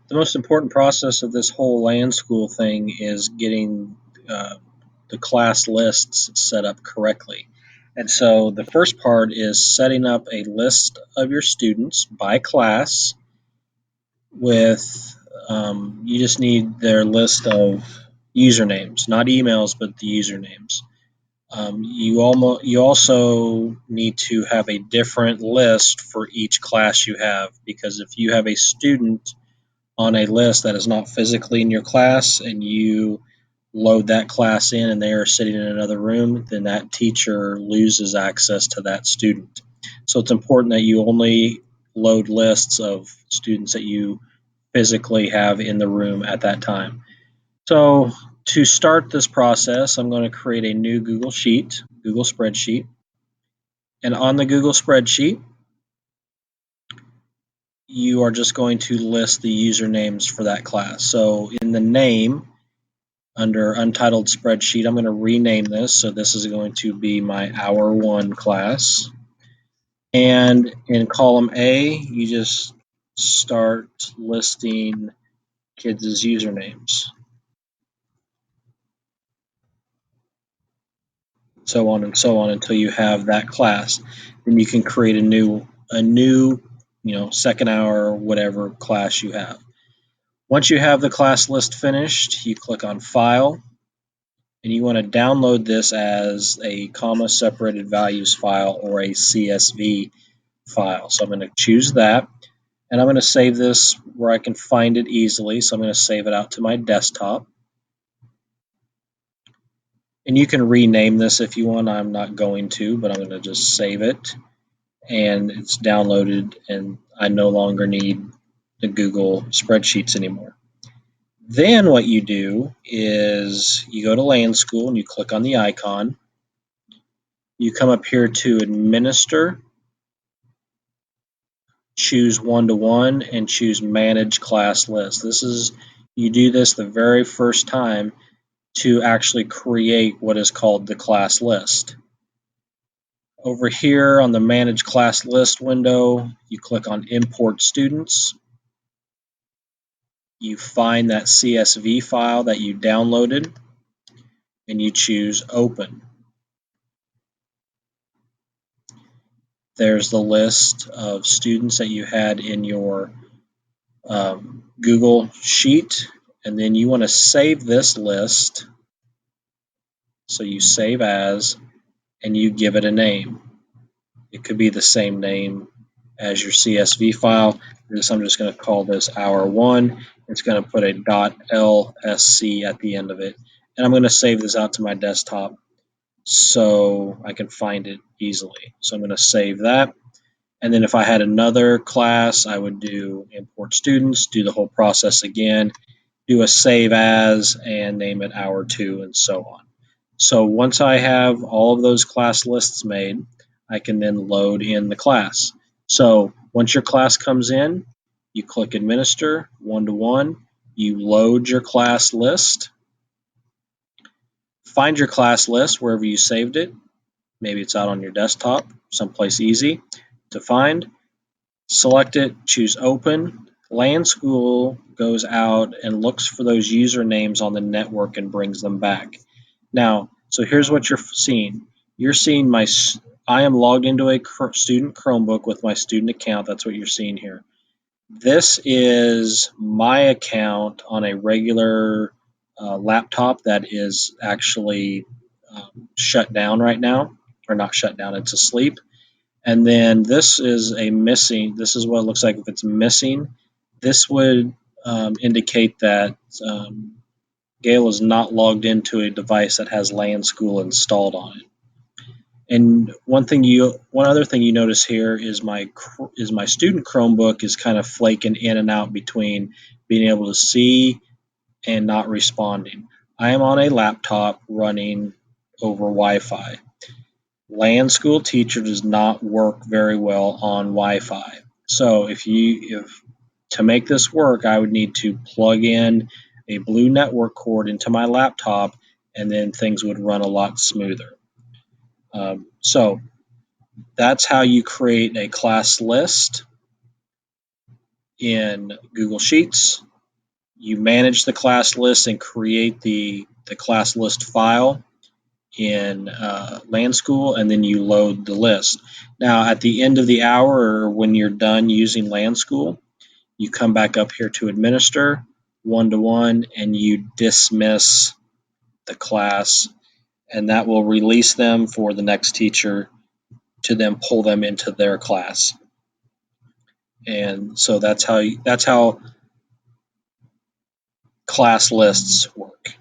The most important process of this whole LanSchool thing is getting uh, the class lists set up correctly. And so the first part is setting up a list of your students by class with, you just need their list of usernames, not emails, but the usernames. You also need to have a different list for each class you have, because if you have a student on a list that is not physically in your class and you load that class in and they are sitting in another room, then that teacher loses access to that student. So it's important that you only load lists of students that you physically have in the room at that time. So to start this process, I'm going to create a new Google spreadsheet. And on the Google spreadsheet, you are just going to list the usernames for that class. So in the name, under Untitled Spreadsheet, I'm going to rename this. So this is going to be my Hour 1 class. And in column A, you just start listing kids' usernames, so on and so on until you have that class. Then you can create a new, second hour or whatever class you have. Once you have the class list finished, you click on File, and you want to download this as a comma separated values file or a CSV file. So I'm going to choose that, and I'm going to save this where I can find it easily. So I'm going to save it out to my desktop. And you can rename this if you want. I'm not going to, but I'm going to just save it. And it's downloaded, and I no longer need the Google spreadsheets anymore. Then what you do is you go to LanSchool and you click on the icon. You come up here to Administer, choose one-to-one, and choose Manage Class List. You do this the very first time to actually create what is called the class list. Over here on the Manage Class List window, you click on Import Students. You find that CSV file that you downloaded, and you choose Open. There's the list of students that you had in your Google Sheet, and then you want to save this list. So you save as, and you give it a name. It could be the same name as your CSV file. I'm just going to call this Hour 1. It's going to put a .lsc at the end of it. And I'm going to save this out to my desktop so I can find it easily. So I'm going to save that. And then if I had another class, I would do import students, do the whole process again, do a save as, and name it Hour 2, and so on. So once I have all of those class lists made, I can then load in the class. So once your class comes in, you click Administer, one-to-one, you load your class list, find your class list wherever you saved it. Maybe it's out on your desktop, someplace easy to find. Select it, choose Open. LanSchool goes out and looks for those usernames on the network and brings them back. Now, so here's what you're seeing. You're seeing I am logged into a student Chromebook with my student account. That's what you're seeing here. This is my account on a regular laptop that is actually shut down right now, or not shut down, it's asleep. And then this is this is what it looks like if it's missing. This would indicate that Gail is not logged into a device that has LanSchool installed on it. And one other thing you notice here is my student Chromebook is kind of flaking in and out between being able to see and not responding. I am on a laptop running over Wi-Fi. LanSchool Teacher does not work very well on Wi-Fi. So if to make this work, I would need to plug in a blue network cord into my laptop, and then things would run a lot smoother. So that's how you create a class list in Google Sheets. you manage the class list and create the class list file in LanSchool, and then you load the list. Now, at the end of the hour or when you're done using LanSchool, you come back up here to administer one-to-one, and you dismiss the class, and that will release them for the next teacher to then pull them into their class. And so that's how class lists work.